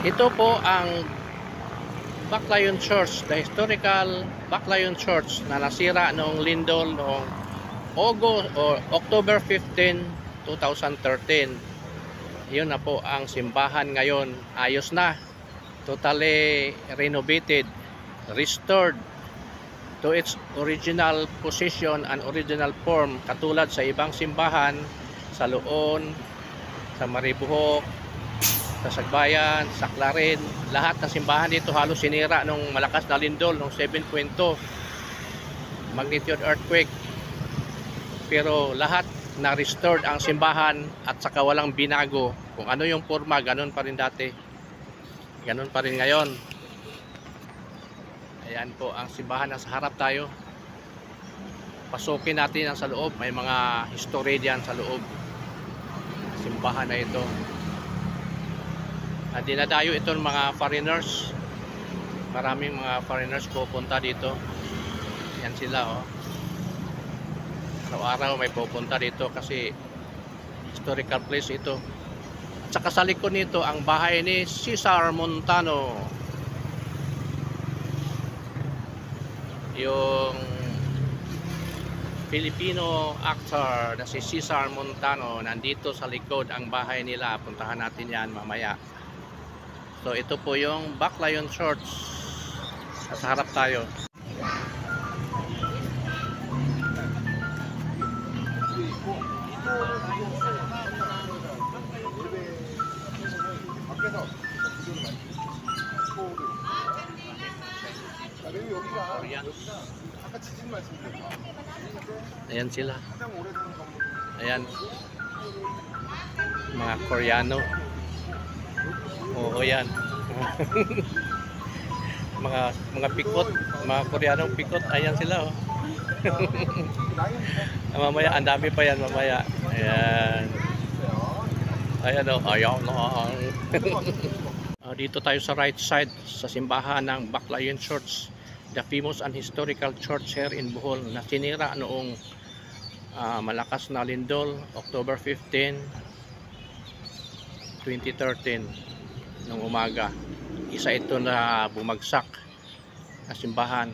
Ito po ang Baclayon Church, the historical Baclayon Church na nasira noong lindol noong October 15, 2013. Yun na po ang simbahan ngayon. Ayos na. Totally renovated, restored to its original position and original form, katulad sa ibang simbahan sa Loon, sa Maribohok, sa Sagbayan, sa Clarin. Lahat ng simbahan dito halos sinira nung malakas na lindol nung 7.2 magnitude earthquake. Pero lahat na-restored ang simbahan at saka walang binago. Kung ano yung forma, ganun pa rin dati. Ganun pa rin ngayon. Ayan po ang simbahan. Nasa harap tayo. Pasukin natin ang sa loob. May mga history diyan sa loob. Simbahan na ito. At dinadayo ito ng mga foreigners. Maraming mga foreigners pupunta dito. Yan sila, oh. Araw-araw may pupunta dito kasi historical place ito. At saka sa likod nito ang bahay ni Cesar Montano, yung Filipino actor na si Cesar Montano. Nandito sa likod ang bahay nila. Puntahan natin yan mamaya. So ito po yung Baclayon Church. Sa harap tayo. Ayan sila. Ayan. Mga Koreano. Oo, yan. mga pikot, mga Koreanong pikot. Ayan sila, oh. Mamaya, ang dami pa yan mamaya. Ayan. Ayan, oh. Ayaw lang. Dito tayo sa right side sa simbahan ng Baclayon Church, the famous and historical church here in Bohol na sinira noong malakas na lindol October 15, 2013 nung umaga. Isa ito na bumagsak na simbahan.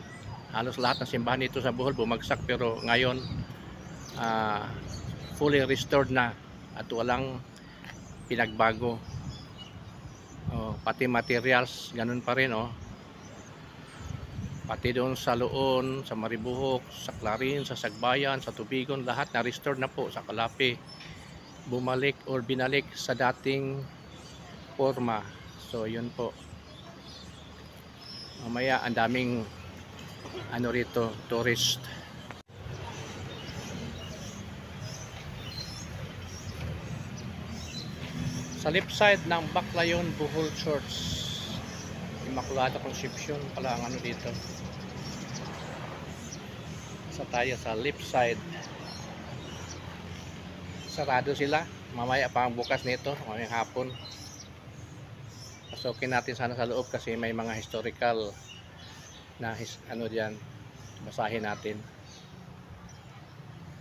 Halos lahat ng simbahan dito sa Bohol bumagsak, pero ngayon fully restored na at walang pinagbago. Pati materials ganun pa rin, oh. Pati doon sa Loon, sa Maribohok, sa Clarin, sa Sagbayan, sa Tubigon, lahat na restored na po. Sa Calape, bumalik or binalik sa dating forma. So yun po. Mamaya ang daming ano rito, tourist. Sa left side ng Baclayon Bohol Church, Immaculada Conception pala ang ano dito. Sa tayo sa left side. Sarado sila. Mamaya pa ang bukas nito, mamayang hapon. Pasukin natin sana sa loob kasi may mga historical na ano diyan. Basahin natin.